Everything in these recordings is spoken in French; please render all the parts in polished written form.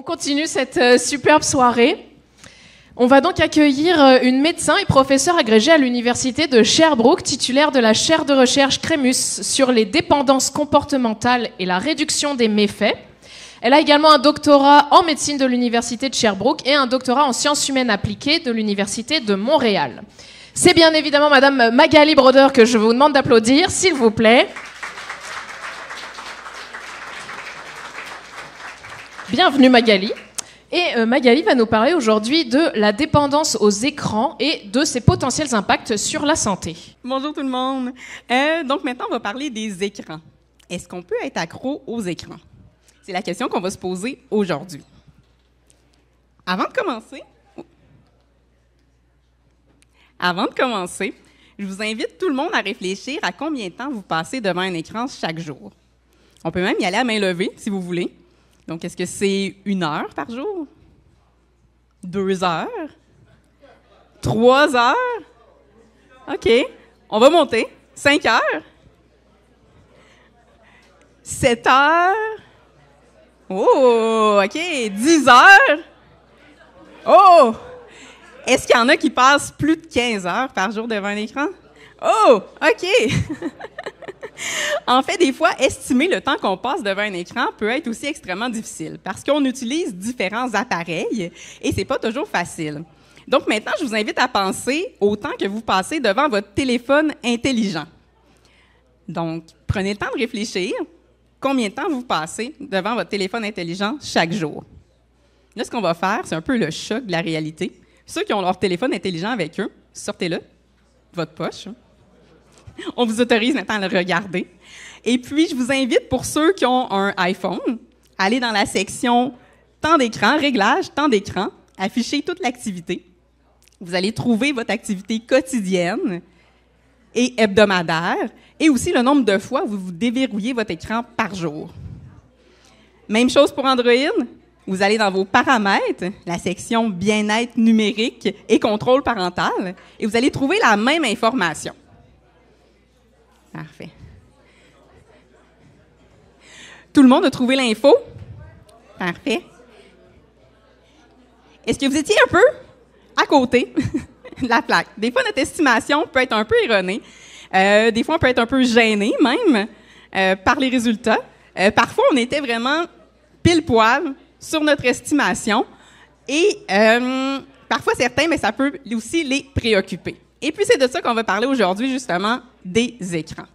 On continue cette superbe soirée. On va donc accueillir une médecin et professeure agrégée à l'université de Sherbrooke, titulaire de la chaire de recherche Crémus sur les dépendances comportementales et la réduction des méfaits. Elle a également un doctorat en médecine de l'université de Sherbrooke et un doctorat en sciences humaines appliquées de l'université de Montréal. C'est bien évidemment Madame Magali Broder que je vous demande d'applaudir, s'il vous plaît. Bienvenue Magali. Et Magali va nous parler aujourd'hui de la dépendance aux écrans et de ses potentiels impacts sur la santé. Bonjour tout le monde. Donc maintenant, on va parler des écrans. Est-ce qu'on peut être accro aux écrans? C'est la question qu'on va se poser aujourd'hui. Avant de commencer, je vous invite tout le monde à réfléchir à combien de temps vous passez devant un écran chaque jour. On peut même y aller à main levée, si vous voulez. Donc, est-ce que c'est 1 heure par jour? 2 heures? 3 heures? OK. On va monter. 5 heures? 7 heures? Oh, OK. 10 heures? Oh! Est-ce qu'il y en a qui passent plus de 15 heures par jour devant un écran? Oh, OK. En fait, des fois, estimer le temps qu'on passe devant un écran peut être aussi extrêmement difficile parce qu'on utilise différents appareils et c'est pas toujours facile. Donc maintenant, je vous invite à penser au temps que vous passez devant votre téléphone intelligent. Donc, prenez le temps de réfléchir. Combien de temps vous passez devant votre téléphone intelligent chaque jour? Là, ce qu'on va faire, c'est un peu le choc de la réalité. Ceux qui ont leur téléphone intelligent avec eux, sortez-le, votre poche. On vous autorise maintenant à le regarder. Et puis, je vous invite, pour ceux qui ont un iPhone, à aller dans la section temps d'écran, réglages, temps d'écran, afficher toute l'activité. Vous allez trouver votre activité quotidienne et hebdomadaire, et aussi le nombre de fois où vous déverrouillez votre écran par jour. Même chose pour Android. Vous allez dans vos paramètres, la section bien-être numérique et contrôle parental, et vous allez trouver la même information. Parfait. Tout le monde a trouvé l'info? Parfait. Est-ce que vous étiez un peu à côté de la plaque? Des fois, notre estimation peut être un peu erronée. Des fois, on peut être un peu gêné même par les résultats. Parfois, on était vraiment pile-poil sur notre estimation. Et parfois, certains, mais ça peut aussi les préoccuper. Et puis, c'est de ça qu'on va parler aujourd'hui, justement, des écrans.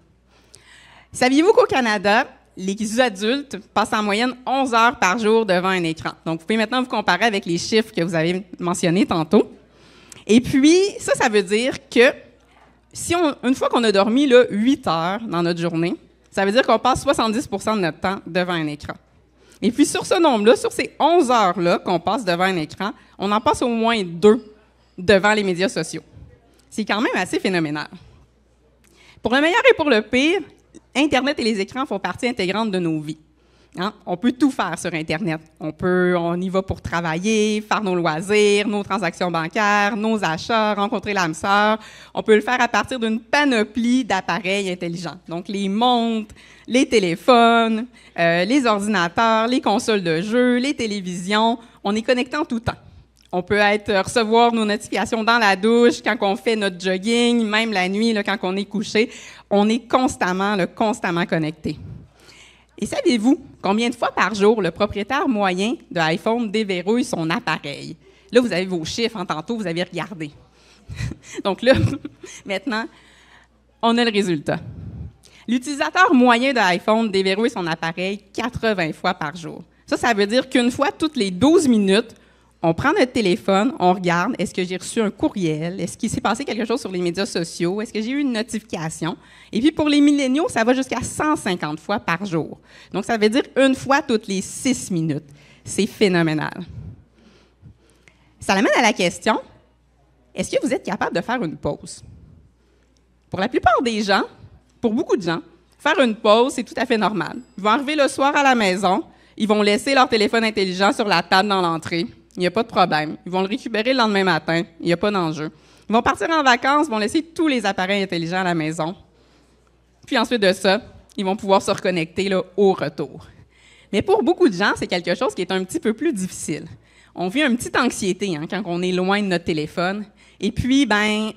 Saviez-vous qu'au Canada, les adultes passent en moyenne 11 heures par jour devant un écran? Donc, vous pouvez maintenant vous comparer avec les chiffres que vous avez mentionnés tantôt. Et puis, ça veut dire que une fois qu'on a dormi là, 8 heures dans notre journée, ça veut dire qu'on passe 70 de notre temps devant un écran. Et puis, sur ce nombre-là, sur ces 11 heures-là qu'on passe devant un écran, on en passe au moins 2 devant les médias sociaux. C'est quand même assez phénoménal. Pour le meilleur et pour le pire, Internet et les écrans font partie intégrante de nos vies. Hein? On peut tout faire sur Internet. On y va pour travailler, faire nos loisirs, nos transactions bancaires, nos achats, rencontrer l'âme sœur. On peut le faire à partir d'une panoplie d'appareils intelligents. Donc, les montres, les téléphones, les ordinateurs, les consoles de jeux, les télévisions. On est connecté en tout temps. On peut recevoir nos notifications dans la douche, quand on fait notre jogging, même la nuit, là, quand on est couché. On est constamment connecté. Et savez-vous combien de fois par jour le propriétaire moyen de iPhone déverrouille son appareil? Là, vous avez vos chiffres. Tantôt, vous avez regardé. Donc là, maintenant, on a le résultat. L'utilisateur moyen de iPhone déverrouille son appareil 80 fois par jour. Ça veut dire qu'une fois toutes les 12 minutes, on prend notre téléphone, on regarde, est-ce que j'ai reçu un courriel? Est-ce qu'il s'est passé quelque chose sur les médias sociaux? Est-ce que j'ai eu une notification? Et puis, pour les milléniaux, ça va jusqu'à 150 fois par jour. Donc, ça veut dire 1 fois toutes les 6 minutes. C'est phénoménal. Ça l'amène à la question, est-ce que vous êtes capable de faire une pause? Pour la plupart des gens, pour beaucoup de gens, faire une pause, c'est tout à fait normal. Ils vont arriver le soir à la maison, ils vont laisser leur téléphone intelligent sur la table dans l'entrée. Il n'y a pas de problème. Ils vont le récupérer le lendemain matin. Il n'y a pas d'enjeu. Ils vont partir en vacances, vont laisser tous les appareils intelligents à la maison. Puis ensuite de ça, ils vont pouvoir se reconnecter là, au retour. Mais pour beaucoup de gens, c'est quelque chose qui est un petit peu plus difficile. On vit une petite anxiété quand on est loin de notre téléphone. Et puis,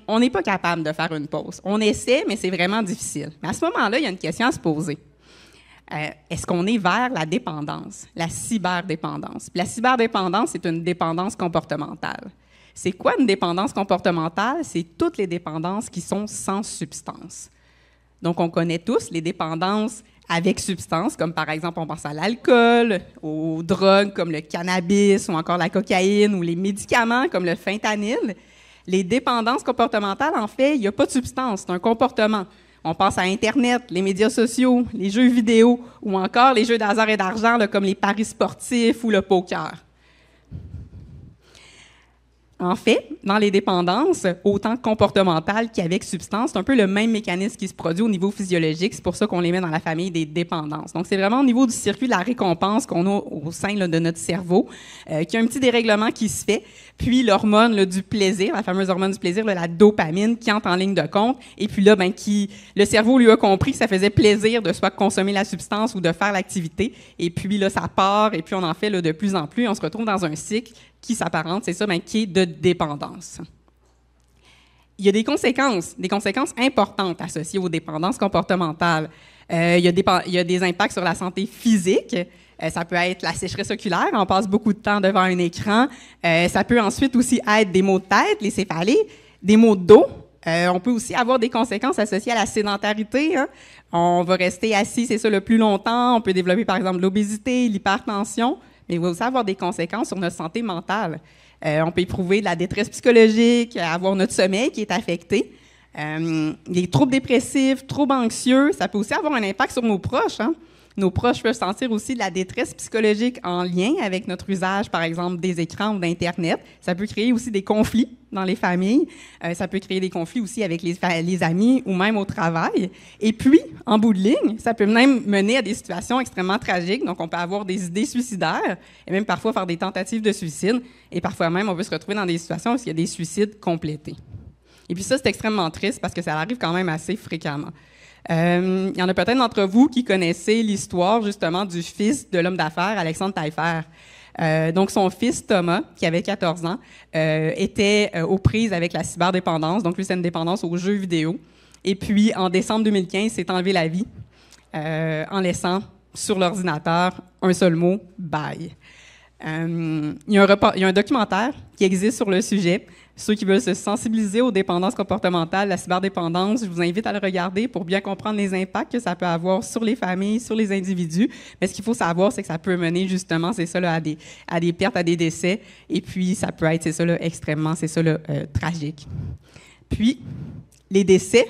on n'est pas capable de faire une pause. On essaie, mais c'est vraiment difficile. Mais à ce moment-là, il y a une question à se poser. Est-ce qu'on est vers la dépendance, la cyberdépendance? Puis la cyberdépendance, c'est une dépendance comportementale. C'est quoi une dépendance comportementale? C'est toutes les dépendances qui sont sans substance. Donc, on connaît tous les dépendances avec substance, comme par exemple, on pense à l'alcool, aux drogues comme le cannabis ou encore la cocaïne ou les médicaments comme le fentanyl. Les dépendances comportementales, en fait, il n'y a pas de substance, c'est un comportement. On pense à Internet, les médias sociaux, les jeux vidéo ou encore les jeux d'hasard et d'argent comme les paris sportifs ou le poker. En fait, dans les dépendances, autant comportementales qu'avec substance, c'est un peu le même mécanisme qui se produit au niveau physiologique. C'est pour ça qu'on les met dans la famille des dépendances. Donc, c'est vraiment au niveau du circuit de la récompense qu'on a au sein de notre cerveau, qu'il y a un petit dérèglement qui se fait. Puis, l'hormone du plaisir, la fameuse hormone du plaisir, la dopamine, qui entre en ligne de compte. Et puis là, le cerveau lui a compris que ça faisait plaisir de soit consommer la substance ou de faire l'activité. Et puis là, ça part, et puis on en fait de plus en plus. On se retrouve dans un cycle qui s'apparente, c'est ça, qui est de dépendance. Il y a des conséquences importantes associées aux dépendances comportementales. Il y a des impacts sur la santé physique. Ça peut être la sécheresse oculaire, on passe beaucoup de temps devant un écran. Ça peut ensuite aussi être des maux de tête, les céphalées, des maux de dos. On peut aussi avoir des conséquences associées à la sédentarité. On va rester assis, c'est ça, le plus longtemps. On peut développer, par exemple, l'obésité, l'hypertension. Mais il va aussi avoir des conséquences sur notre santé mentale. On peut éprouver de la détresse psychologique, avoir notre sommeil qui est affecté. Les troubles dépressifs, troubles anxieux, ça peut aussi avoir un impact sur nos proches. Nos proches peuvent sentir aussi de la détresse psychologique en lien avec notre usage, par exemple, des écrans ou d'Internet. Ça peut créer aussi des conflits dans les familles. Ça peut créer des conflits aussi avec les amis ou même au travail. Et puis, en bout de ligne, ça peut même mener à des situations extrêmement tragiques. Donc, on peut avoir des idées suicidaires et même parfois faire des tentatives de suicide. Et parfois même, on peut se retrouver dans des situations où il y a des suicides complétés. Et puis ça, c'est extrêmement triste parce que ça arrive quand même assez fréquemment. Il y en a peut-être d'entre vous qui connaissez l'histoire, justement, du fils de l'homme d'affaires, Alexandre Taillefer. Donc, son fils, Thomas, qui avait 14 ans, était aux prises avec la cyberdépendance. Donc, lui, c'est une dépendance aux jeux vidéo. Et puis, en décembre 2015, il s'est enlevé la vie en laissant sur l'ordinateur un seul mot, « bye ». Il y a un documentaire qui existe sur le sujet. Ceux qui veulent se sensibiliser aux dépendances comportementales, la cyberdépendance, je vous invite à le regarder pour bien comprendre les impacts que ça peut avoir sur les familles, sur les individus. Mais ce qu'il faut savoir, c'est que ça peut mener justement, c'est ça, là, à des pertes, à des décès. Et puis, ça peut être, c'est ça, là, extrêmement, c'est ça, là, tragique. Puis, les décès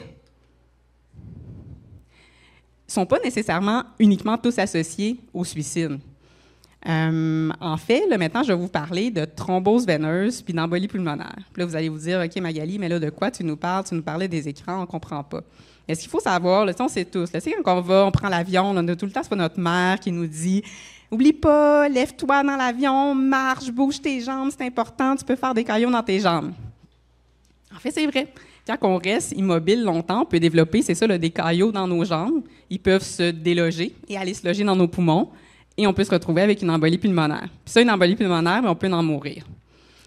sont pas nécessairement uniquement tous associés au suicide. En fait, là, maintenant, je vais vous parler de thrombose veineuse puis d'embolie pulmonaire. Puis là, vous allez vous dire, OK, Magali, mais là, de quoi tu nous parles? Tu nous parlais des écrans, on ne comprend pas. Et ce qu'il faut savoir, là, on sait tous, là, quand on prend l'avion, on a tout le temps, c'est pas notre mère qui nous dit « Oublie pas, lève-toi dans l'avion, marche, bouge tes jambes, c'est important, tu peux faire des caillots dans tes jambes. » En fait, c'est vrai. Quand on reste immobile longtemps, on peut développer, c'est ça, là, des caillots dans nos jambes. Ils peuvent se déloger et aller se loger dans nos poumons. Et on peut se retrouver avec une embolie pulmonaire. Puis ça, une embolie pulmonaire, on peut en mourir.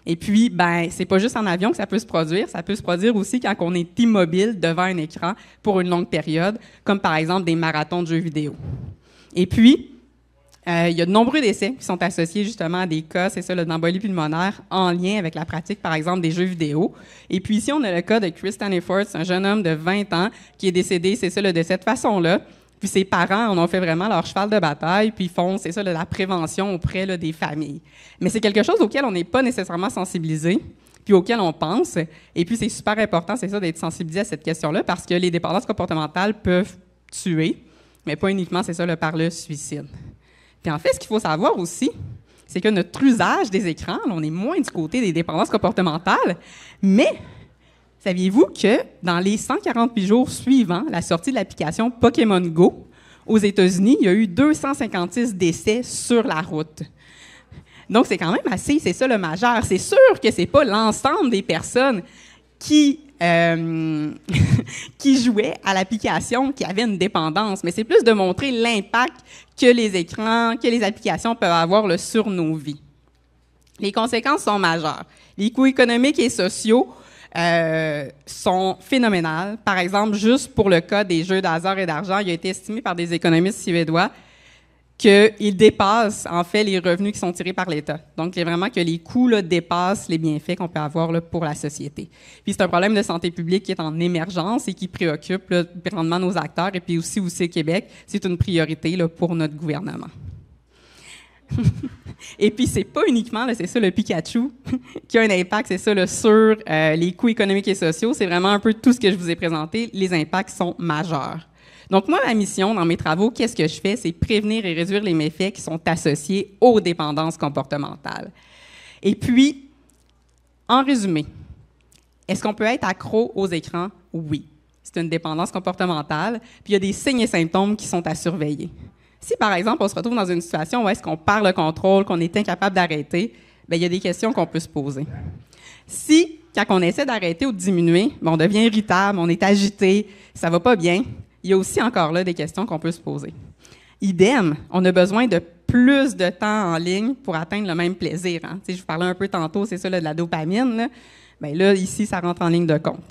Et puis, c'est pas juste en avion que ça peut se produire. Ça peut se produire aussi quand on est immobile devant un écran pour une longue période, comme par exemple des marathons de jeux vidéo. Et puis, il y a de nombreux décès qui sont associés justement à des cas, c'est ça, d'embolie pulmonaire en lien avec la pratique, par exemple, des jeux vidéo. Et puis ici, on a le cas de Chris Staniford, c'est un jeune homme de 20 ans qui est décédé, c'est ça, de cette façon-là. Puis ses parents en ont fait vraiment leur cheval de bataille, puis font, c'est ça, la prévention auprès des familles. Mais c'est quelque chose auquel on n'est pas nécessairement sensibilisé, puis auquel on pense. Et puis c'est super important, c'est ça, d'être sensibilisé à cette question-là, parce que les dépendances comportementales peuvent tuer, mais pas uniquement, c'est ça, par le suicide. Puis en fait, ce qu'il faut savoir aussi, c'est que notre usage des écrans, là, on est moins du côté des dépendances comportementales, mais saviez-vous que dans les 148 jours suivants la sortie de l'application Pokémon Go, aux États-Unis, il y a eu 256 décès sur la route. Donc, c'est quand même assez, c'est ça le majeur. C'est sûr que c'est pas l'ensemble des personnes qui qui jouaient à l'application qui avait une dépendance. Mais c'est plus de montrer l'impact que les écrans, que les applications peuvent avoir là, sur nos vies. Les conséquences sont majeures. Les coûts économiques et sociaux sont phénoménales. Par exemple, juste pour le cas des jeux d'hasard et d'argent, il a été estimé par des économistes suédois qu'ils dépassent, en fait, les revenus qui sont tirés par l'État. Donc, c'est vraiment que les coûts là, dépassent les bienfaits qu'on peut avoir là, pour la société. Puis, c'est un problème de santé publique qui est en émergence et qui préoccupe là, grandement nos acteurs. Et puis aussi au Québec, c'est une priorité là, pour notre gouvernement. Et puis, c'est pas uniquement, là, c'est ça, le Pikachu, qui a un impact, c'est ça, là, sur les coûts économiques et sociaux. C'est vraiment un peu tout ce que je vous ai présenté. Les impacts sont majeurs. Donc, moi, ma mission dans mes travaux, qu'est-ce que je fais? C'est prévenir et réduire les méfaits qui sont associés aux dépendances comportementales. Et puis, en résumé, est-ce qu'on peut être accro aux écrans? Oui. C'est une dépendance comportementale. Puis, il y a des signes et symptômes qui sont à surveiller. Si, par exemple, on se retrouve dans une situation où est-ce qu'on perd le contrôle, qu'on est incapable d'arrêter, bien, il y a des questions qu'on peut se poser. Si, quand on essaie d'arrêter ou de diminuer, bien, on devient irritable, on est agité, ça va pas bien, il y a aussi encore là des questions qu'on peut se poser. Idem, on a besoin de plus de temps en ligne pour atteindre le même plaisir. Hein. Je vous parlais un peu tantôt, c'est ça, là, de la dopamine. Là. Bien là, ici, ça rentre en ligne de compte.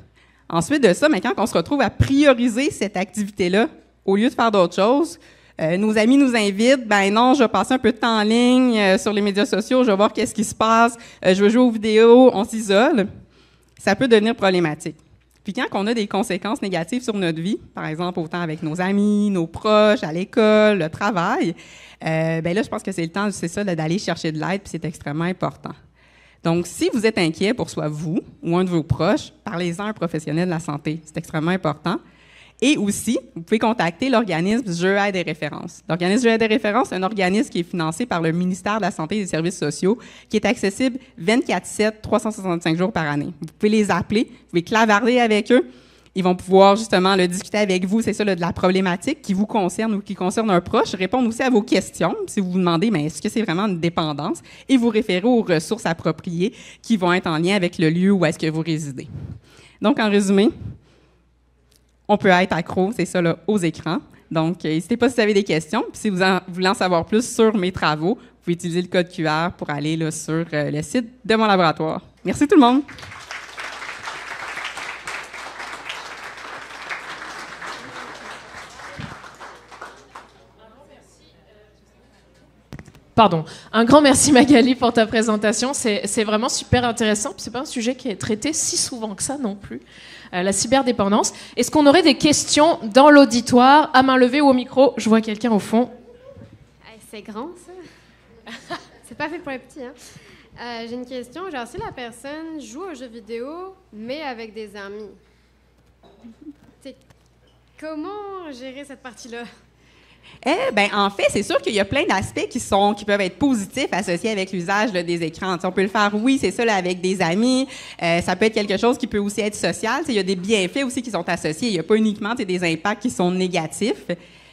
Ensuite de ça, mais quand on se retrouve à prioriser cette activité-là, au lieu de faire d'autres choses, nos amis nous invitent, ben non, je vais passer un peu de temps en ligne sur les médias sociaux, je vais voir qu'est-ce qui se passe, je vais jouer aux vidéos, on s'isole. Ça peut devenir problématique. Puis quand on a des conséquences négatives sur notre vie, par exemple autant avec nos amis, nos proches, à l'école, le travail, ben là, je pense que c'est le temps, c'est ça, d'aller chercher de l'aide, puis c'est extrêmement important. Donc, si vous êtes inquiet pour soit vous ou un de vos proches, parlez-en à un professionnel de la santé. C'est extrêmement important. Et aussi, vous pouvez contacter l'organisme Je aide et références. L'organisme Je aide et références, c'est un organisme qui est financé par le ministère de la Santé et des Services sociaux, qui est accessible 24/7, 365 jours par année. Vous pouvez les appeler, vous pouvez clavarder avec eux. Ils vont pouvoir justement discuter avec vous, c'est ça, de la problématique qui vous concerne ou qui concerne un proche, répondre aussi à vos questions, si vous vous demandez, mais est-ce que c'est vraiment une dépendance, et vous référer aux ressources appropriées qui vont être en lien avec le lieu où est-ce que vous résidez. Donc, en résumé, on peut être accro, c'est ça, là, aux écrans. Donc, n'hésitez pas si vous avez des questions. Puis si vous voulez en savoir plus sur mes travaux, vous pouvez utiliser le code QR pour aller là, sur le site de mon laboratoire. Merci tout le monde. Pardon. Un grand merci Magali pour ta présentation. C'est vraiment super intéressant. Puis c'est pas un sujet qui est traité si souvent que ça non plus. La cyberdépendance. Est-ce qu'on aurait des questions dans l'auditoire, à main levée ou au micro? Je vois quelqu'un au fond. C'est grand, ça. C'est pas fait pour les petits, hein. J'ai une question. Genre, si la personne joue aux jeux vidéo, mais avec des amis, comment gérer cette partie-là? Ben, en fait, c'est sûr qu'il y a plein d'aspects qui peuvent être positifs associés avec l'usage là, des écrans. T'sais, on peut le faire, oui, c'est ça, là, avec des amis. Ça peut être quelque chose qui peut aussi être social. Il y a des bienfaits aussi qui sont associés. Il n'y a pas uniquement des impacts qui sont négatifs.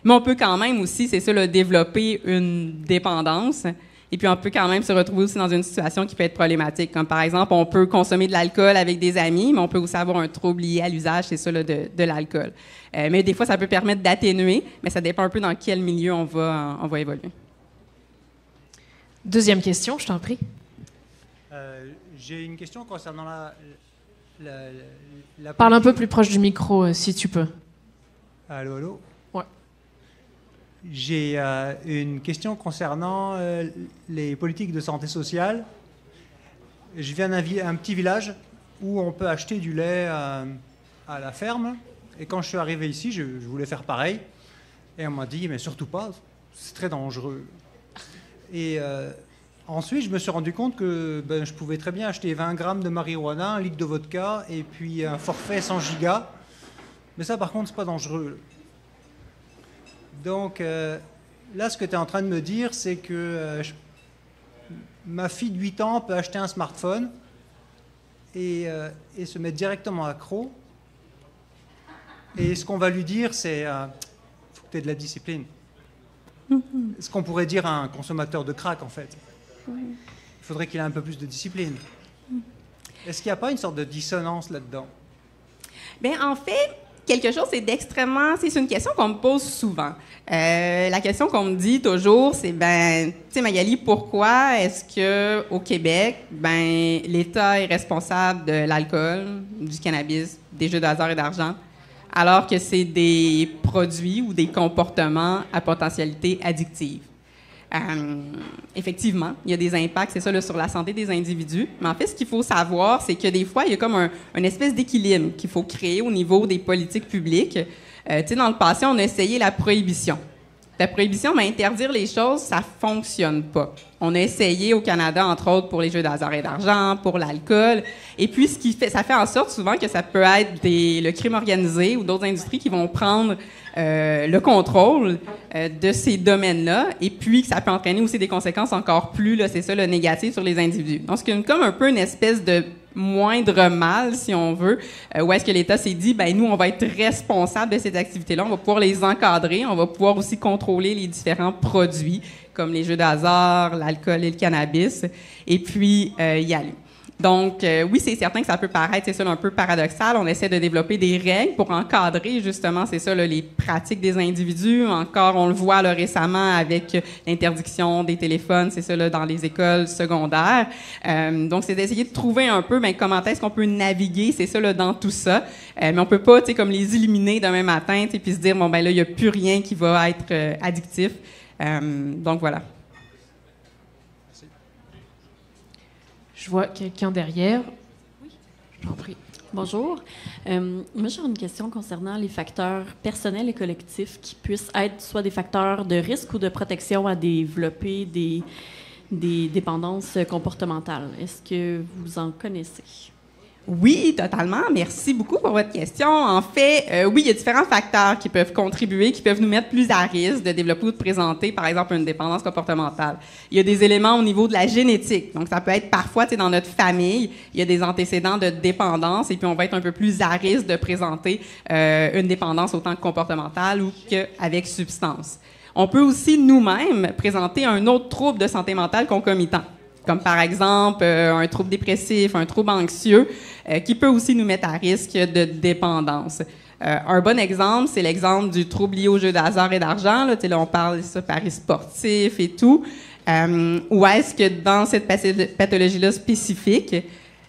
Mais on peut quand même aussi, c'est ça, là, développer une dépendance. Et puis, on peut quand même se retrouver aussi dans une situation qui peut être problématique. Comme par exemple, on peut consommer de l'alcool avec des amis, mais on peut aussi avoir un trouble lié à l'usage, c'est ça, là, de l'alcool. Mais des fois, ça peut permettre d'atténuer, mais ça dépend un peu dans quel milieu on va évoluer. Deuxième question, je t'en prie. J'ai une question concernant la Parle un peu plus proche du micro, si tu peux. Allô, allô? Ouais. J'ai une question concernant les politiques de santé sociale. Je viens d'un petit village où on peut acheter du lait à la ferme. Et quand je suis arrivé ici, je voulais faire pareil. Et on m'a dit, mais surtout pas, c'est très dangereux. Et ensuite, je me suis rendu compte que je pouvais très bien acheter 20 grammes de marijuana, 1 litre de vodka et puis un forfait 100 gigas. Mais ça, par contre, c'est pas dangereux. Donc, là, ce que tu es en train de me dire, c'est que ma fille de 8 ans peut acheter un smartphone et se mettre directement accro. Et ce qu'on va lui dire, c'est faut que tu aies de la discipline. Ce qu'on pourrait dire à un consommateur de crack, en fait. Il faudrait qu'il ait un peu plus de discipline. Est-ce qu'il n'y a pas une sorte de dissonance là-dedans? Bien, en fait, quelque chose, c'est une question qu'on me pose souvent. La question qu'on me dit toujours, c'est, tu sais, Magali, pourquoi est-ce que au Québec, l'État est responsable de l'alcool, du cannabis, des jeux de hasard et d'argent, alors que c'est des produits ou des comportements à potentialité addictive? Effectivement, il y a des impacts, c'est ça, là, sur la santé des individus. Mais en fait, ce qu'il faut savoir, c'est que des fois, il y a comme une espèce d'équilibre qu'il faut créer au niveau des politiques publiques. Tu sais, dans le passé, on a essayé la prohibition. La prohibition, mais interdire les choses, ça fonctionne pas. On a essayé au Canada, entre autres, pour les jeux de hasard et d'argent, pour l'alcool. Et puis, ça fait en sorte souvent que ça peut être le crime organisé ou d'autres industries qui vont prendre le contrôle de ces domaines-là, et puis que ça peut entraîner aussi des conséquences encore plus, là, c'est ça, le négatif sur les individus. Donc, c'est comme un peu une espèce de moindre mal, si on veut, où est-ce que l'État s'est dit, nous, on va être responsable de ces activités-là, on va pouvoir les encadrer, on va pouvoir aussi contrôler les différents produits, comme les jeux de hasard, l'alcool et le cannabis, et puis y aller. Donc, oui, c'est certain que ça peut paraître, c'est ça, un peu paradoxal. On essaie de développer des règles pour encadrer, justement, c'est ça, là, les pratiques des individus. Encore, on le voit là, récemment avec l'interdiction des téléphones, c'est ça, là, dans les écoles secondaires. Donc, c'est d'essayer de trouver un peu comment est-ce qu'on peut naviguer, c'est ça, là, dans tout ça. Mais on peut pas, tu sais, comme les éliminer demain matin, tu sais, puis se dire, bon, là, il n'y a plus rien qui va être addictif. Donc, voilà. Je vois quelqu'un derrière. Oui, je t'en prie. Bonjour. Moi, j'ai une question concernant les facteurs personnels et collectifs qui puissent être soit des facteurs de risque ou de protection à développer des dépendances comportementales. Est-ce que vous en connaissez? Oui, totalement. Merci beaucoup pour votre question. En fait, oui, il y a différents facteurs qui peuvent contribuer, qui peuvent nous mettre plus à risque de développer ou de présenter, par exemple, une dépendance comportementale. Il y a des éléments au niveau de la génétique. Donc, ça peut être parfois, tu sais, dans notre famille, il y a des antécédents de dépendance et puis on va être un peu plus à risque de présenter une dépendance autant que comportementale ou qu'avec substance. On peut aussi nous-mêmes présenter un autre trouble de santé mentale concomitant, comme par exemple un trouble dépressif, un trouble anxieux, qui peut aussi nous mettre à risque de dépendance. Un bon exemple, c'est l'exemple du trouble lié aux jeux de hasard et d'argent. Là, on parle de paris sportifs et tout. Où est-ce que dans cette pathologie-là spécifique,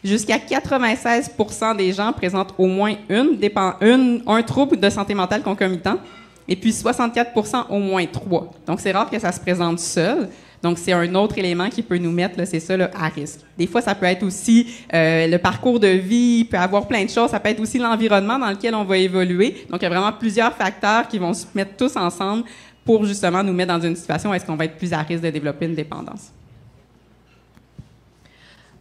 jusqu'à 96% des gens présentent au moins un trouble de santé mentale concomitant, et puis 64% au moins 3. Donc, c'est rare que ça se présente seul. Donc, c'est un autre élément qui peut nous mettre, là, c'est ça, là, à risque. Des fois, ça peut être aussi le parcours de vie, il peut avoir plein de choses. Ça peut être aussi l'environnement dans lequel on va évoluer. Donc, il y a vraiment plusieurs facteurs qui vont se mettre tous ensemble pour justement nous mettre dans une situation où est-ce qu'on va être plus à risque de développer une dépendance.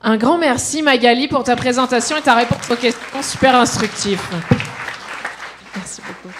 Un grand merci, Magali, pour ta présentation et ta réponse aux questions super instructives. Merci beaucoup.